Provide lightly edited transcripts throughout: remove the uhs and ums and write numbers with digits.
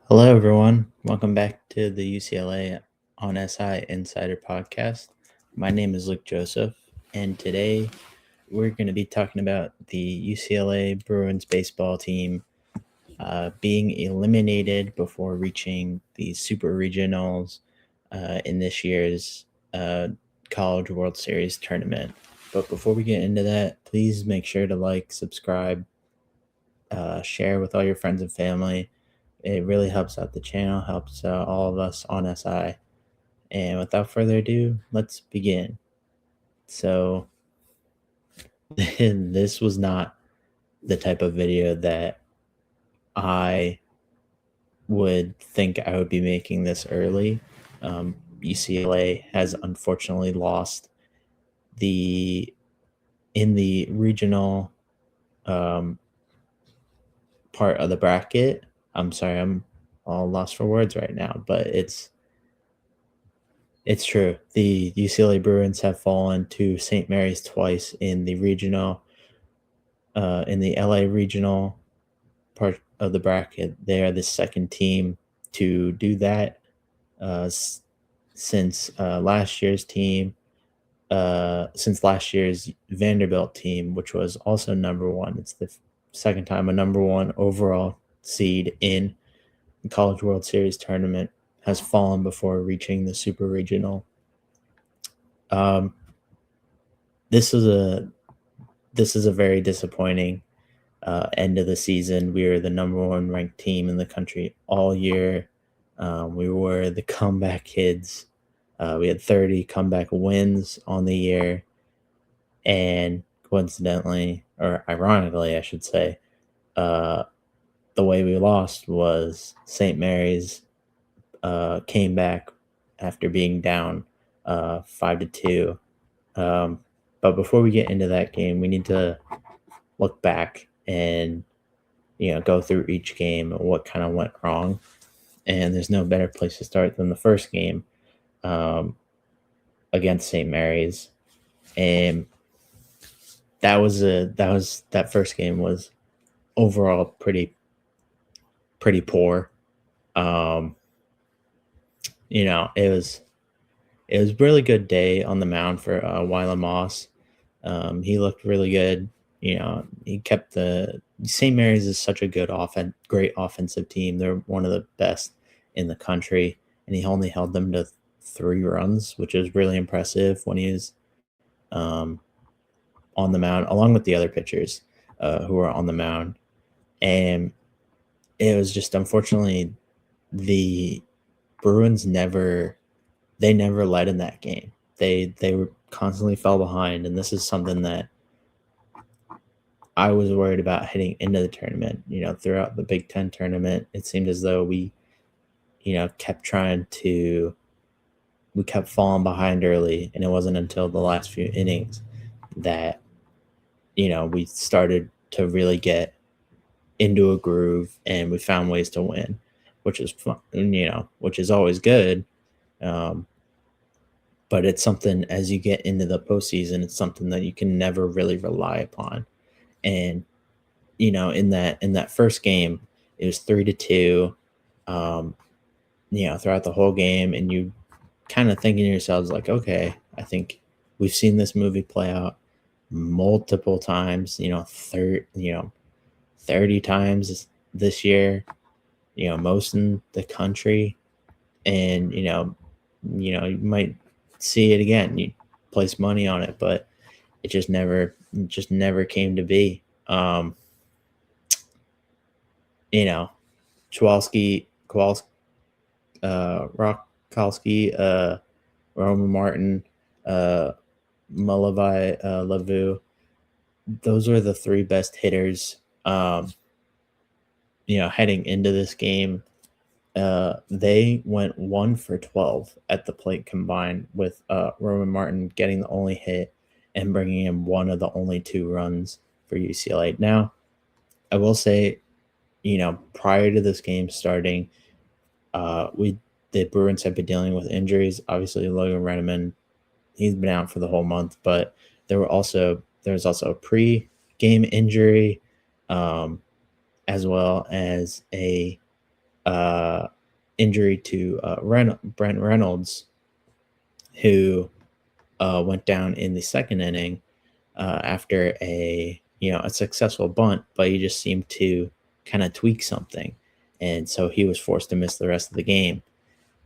Hello, everyone. Welcome back to the UCLA on SI Insider Podcast. My name is Luke Joseph, and today we're going to be talking about the UCLA Bruins baseball team being eliminated before reaching the Super Regionals in this year's College World Series tournament. But before we get into that, please make sure to like, subscribe, share with all your friends and family. It really helps out the channel, helps all of us on SI. And without further ado, let's begin. So, this was not the type of video that I would think I would be making this early. UCLA has unfortunately lost in the regional part of the bracket. I'm sorry, I'm all lost for words right now, but it's true. The UCLA Bruins have fallen to St. Mary's twice in the regional, in the LA regional part of the bracket. They are the second team to do that since last year's team, since last year's Vanderbilt team, which was also number one. It's the second time a number one overall seed in the College World Series tournament has fallen before reaching the Super Regional. This is a very disappointing end of the season. We were the number one ranked team in the country all year. We were the comeback kids. We had 30 comeback wins on the year, and coincidentally, or ironically, I should say, the way we lost was St. Mary's came back after being down 5-2. But before we get into that game, we need to look back and go through each game and what kind of went wrong. And there's no better place to start than the first game against St. Mary's, and that first game was overall pretty poor. It was a really good day on the mound for Wyla Moss. He looked really good. He kept St. Mary's is such a great offensive team. They're one of the best in the country, and he only held them to 3 runs, which is really impressive when he was on the mound, along with the other pitchers who were on the mound. And it was just, unfortunately, the Bruins never led in that game. They were constantly fell behind, and this is something that I was worried about heading into the tournament. Throughout the Big Ten tournament, it seemed as though we kept falling behind early, and it wasn't until the last few innings that we started to really get into a groove, and we found ways to win, which is fun, which is always good. But it's something, as you get into the postseason, it's something that you can never really rely upon. And in that first game, it was 3-2. Throughout the whole game, and you kind of thinking to yourselves like, okay, I think we've seen this movie play out multiple times. 30 times this year. Most in the country, and you might see it again. You place money on it, but it just never came to be. Rockowski, Roman Martin, Malavai Lavu. Those were the 3 best hitters. Heading into this game, they went 1 for 12 at the plate combined, with Roman Martin getting the only hit and bringing in one of the only 2 runs for UCLA. Now, I will say, prior to this game starting, the Bruins have been dealing with injuries. Obviously, Logan Renneman, he's been out for the whole month, but there was also a pre-game injury, as well as a injury to Brent Reynolds, who went down in the second inning after a successful bunt, but he just seemed to kind of tweak something, and so he was forced to miss the rest of the game.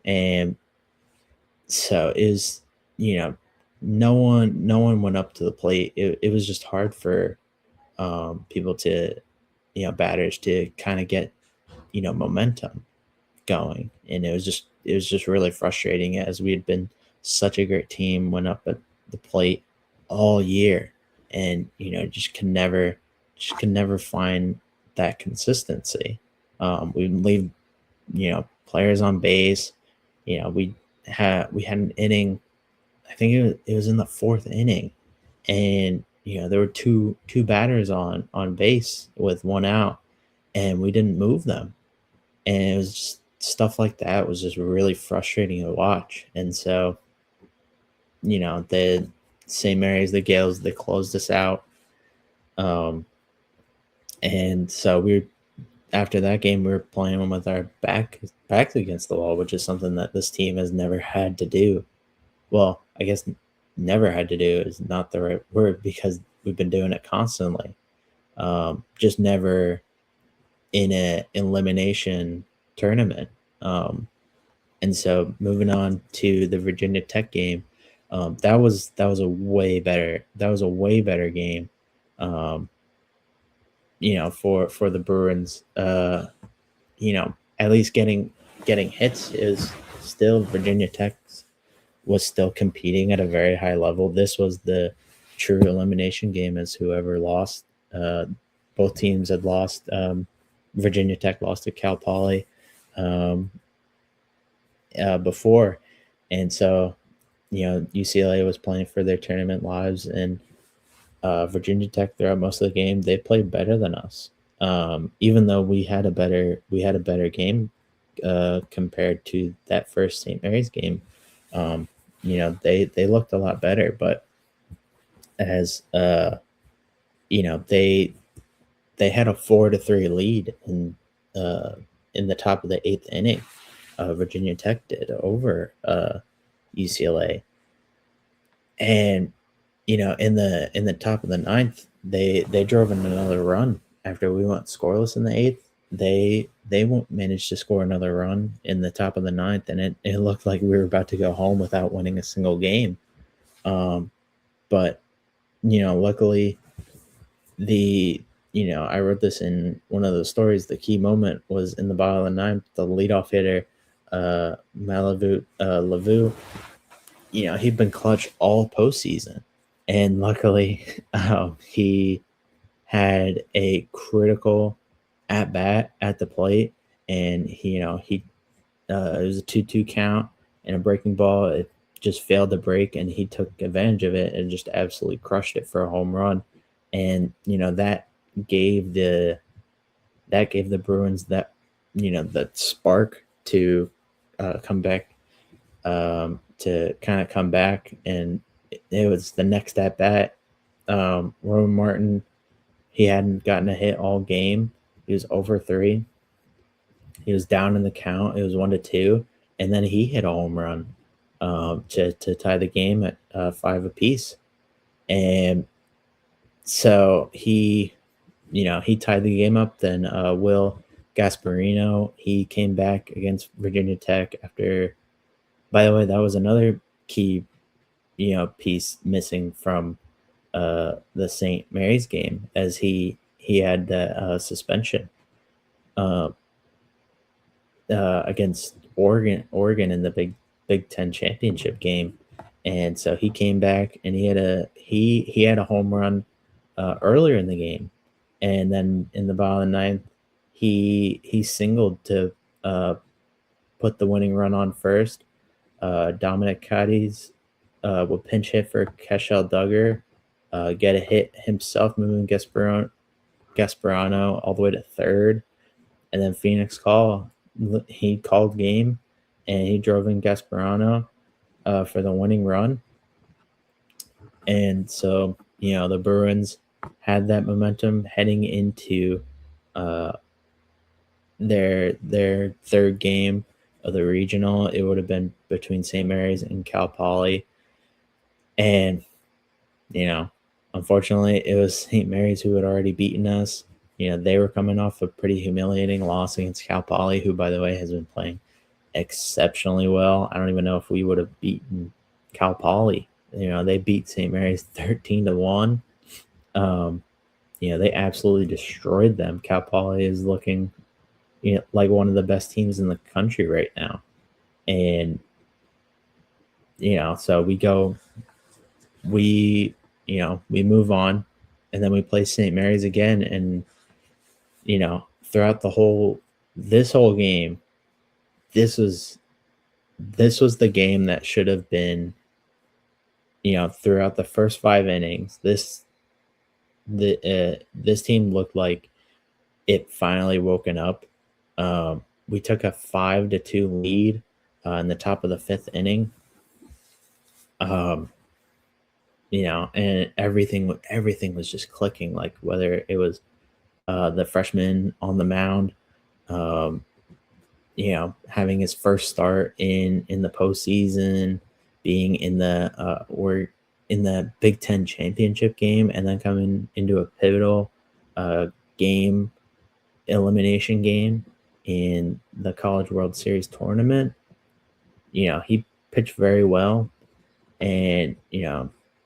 And so is no one went up to the plate. It was just hard for people to batters to kind of get momentum going, and it was just really frustrating as we had been such a great team, went up at the plate all year, and just can never find that consistency. We leave players on base. We had an inning. I think it was in the fourth inning, and there were two batters on base with one out, and we didn't move them, and it was just stuff like that was just really frustrating to watch. And so the St. Mary's, the Gales, they closed us out, and so after that game we were playing with our backs against the wall, which is something that this team has never had to do. Well, I guess never had to do is not the right word, because we've been doing it constantly. Just never in an elimination tournament. And so moving on to the Virginia Tech game, that was a way better game. For the Bruins, at least getting hits is still Virginia Tech was still competing at a very high level. This was the true elimination game, as whoever lost. Both teams had lost. Virginia Tech lost to Cal Poly before, and so UCLA was playing for their tournament lives, and Virginia Tech throughout most of the game they played better than us. Even though we had a better game compared to that first St. Mary's game. They looked a lot better, but as they had a 4-3 lead in the top of the eighth inning. Virginia Tech did over UCLA, and in the top of the ninth, they drove in another run after we went scoreless in the eighth. They won't manage to score another run in the top of the ninth, and it looked like we were about to go home without winning a single game. But luckily, I wrote this in one of those stories. The key moment was in the bottom of the ninth. The leadoff hitter, Lavu, he'd been clutch all postseason, and luckily, he had a critical at bat at the plate, and it was a 2-2 count and a breaking ball. It just failed to break, and he took advantage of it and just absolutely crushed it for a home run. And that gave the Bruins that that spark to come back, to kind of come back. And it was the next at bat. Rowan Martin, he hadn't gotten a hit all game. He was over 3. He was down in the count. It was 1-2, and then he hit a home run to tie the game at 5 apiece. And so he tied the game up. Then Will Gasparino, he came back against Virginia Tech after. By the way, that was another key piece missing from the St. Mary's game, as he had the suspension against Oregon in the Big Ten championship game, and so he came back and he had a home run earlier in the game, and then in the bottom of the ninth, he singled to put the winning run on first. Dominic Cadiz will pinch hit for Cashel Duggar, get a hit himself, moving Gasparino all the way to third, and then Phoenix he called game, and he drove in Gasparino for the winning run. And so the Bruins had that momentum heading into their third game of the regional. It would have been between St. Mary's and Cal Poly, and unfortunately, it was St. Mary's who had already beaten us. They were coming off a pretty humiliating loss against Cal Poly, who, by the way, has been playing exceptionally well. I don't even know if we would have beaten Cal Poly. They beat St. Mary's 13-1. They absolutely destroyed them. Cal Poly is looking like one of the best teams in the country right now. And, so we move on, and then we play St. Mary's again. And, throughout this whole game, this was the game that should have been, throughout the first 5 innings, this team looked like it finally woken up. We took a 5-2 lead in the top of the 5th inning. And everything was just clicking, like whether it was the freshman on the mound, having his first start in the postseason, being in the Big Ten championship game, and then coming into a pivotal elimination game in the College World Series tournament. He pitched very well, and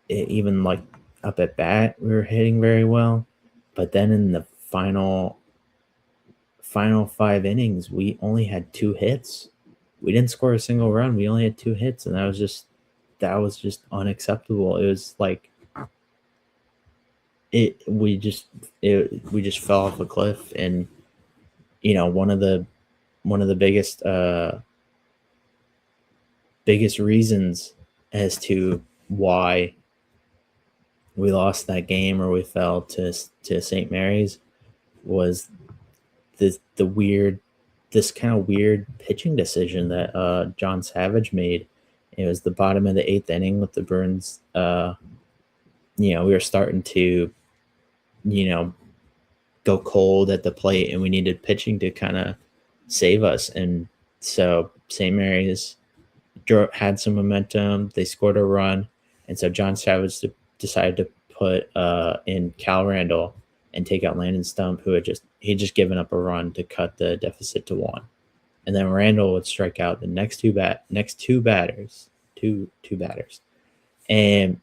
even like up at bat, we were hitting very well. But then in the final 5 innings, we only had 2 hits. We didn't score a single run. We only had 2 hits, and that was just unacceptable. It was like we just fell off a cliff. And one of the biggest reasons as to why we lost that game, or we fell to St. Mary's, was this kind of weird pitching decision that John Savage made. It was the bottom of the 8th inning with the Bruins. We were starting to go cold at the plate, and we needed pitching to kind of save us. And so St. Mary's had some momentum. They scored a run, and so John Savage decided to put in Cal Randall and take out Landon Stump, who had just given up a run to cut the deficit to 1. And then Randall would strike out the next two batters, and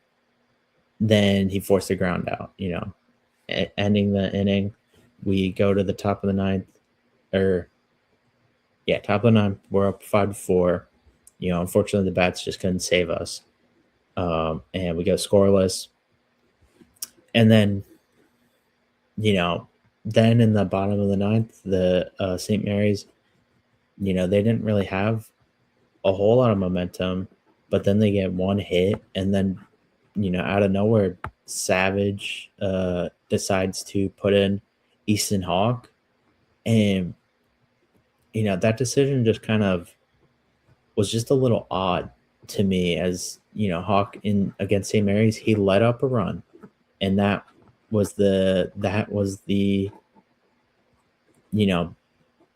then he forced a ground out. Ending the inning, we go to the top of the 9th, top of the 9th. We're up 5-4. Unfortunately, the bats just couldn't save us, and we go scoreless. And then, then in the bottom of the 9th, the St. Mary's, they didn't really have a whole lot of momentum, but then they get 1 hit, and then, out of nowhere, Savage decides to put in Easton Hawk. And, that decision just kind of was just a little odd to me, as, Hawk against St. Mary's, he let up a run. And that was the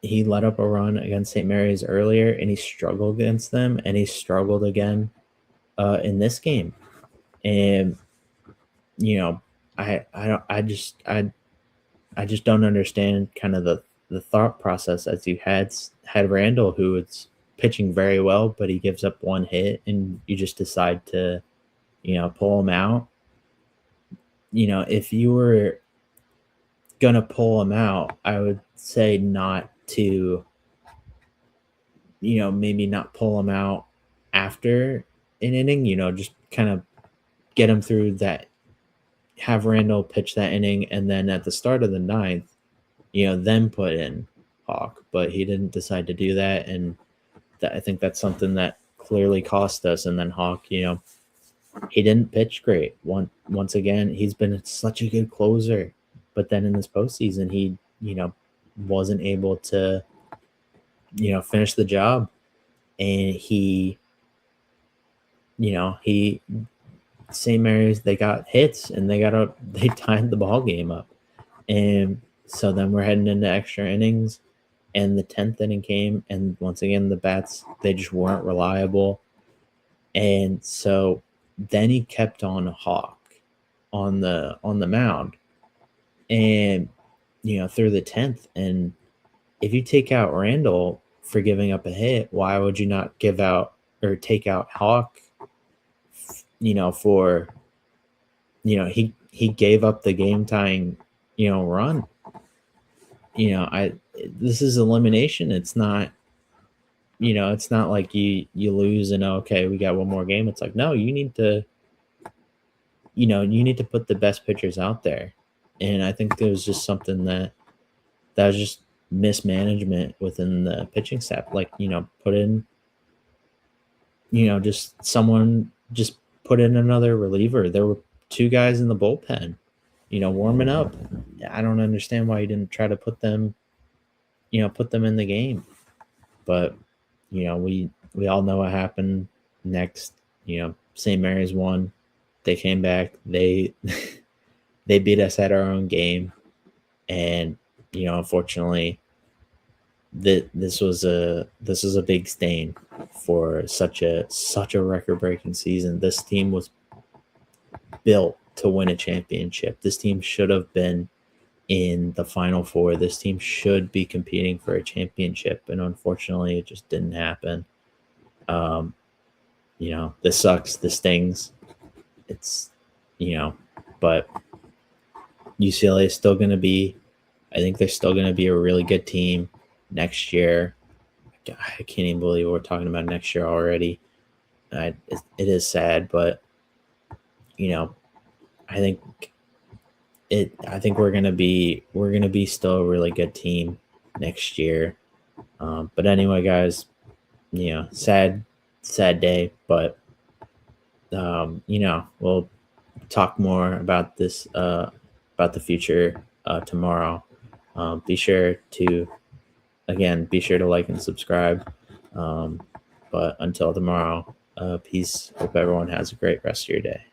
he let up a run against St. Mary's earlier, and he struggled against them, and he struggled again in this game. And I just don't understand kind of the thought process, as you had Randall, who was pitching very well, but he gives up 1 hit, and you just decide to pull him out. If you were going to pull him out, I would say not to, maybe not pull him out after an inning, just kind of get him through that, have Randall pitch that inning, and then at the start of the 9th, then put in Hawk. But he didn't decide to do that, and I think that's something that clearly cost us. And then Hawk, he didn't pitch great. Once again, he's been such a good closer, but then in this postseason, he wasn't able to finish the job, and he St. Mary's, they got hits, and they tied the ball game up, and so then we're heading into extra innings, and the 10th inning came, and once again the bats, they just weren't reliable. And so then he kept on Hawk on the mound, and through the 10th. And if you take out Randall for giving up a hit, why would you not give out or take out Hawk? For he gave up the game tying run. This is elimination. It's not it's not like you lose and okay, we got one more game. It's like, no, you need to put the best pitchers out there. And I think there was just something that was just mismanagement within the pitching staff. Like, put in just someone, just put in another reliever. There were 2 guys in the bullpen warming up. I don't understand why you didn't try to put them in the game. But we all know what happened next. St. Mary's won. They came back. They they beat us at our own game. And unfortunately, this was a big stain for such a record-breaking season. This team was built to win a championship. This team should have been in the Final Four. This team should be competing for a championship, and unfortunately, it just didn't happen. This sucks. This stings. It's but UCLA is still going to be. I think they're still going to be a really good team next year. I can't even believe we're talking about next year already. It is sad, but I think we're gonna be still a really good team next year. But anyway, guys, sad day, but we'll talk more about this about the future tomorrow. Be sure to like and subscribe. But until tomorrow, peace. Hope everyone has a great rest of your day.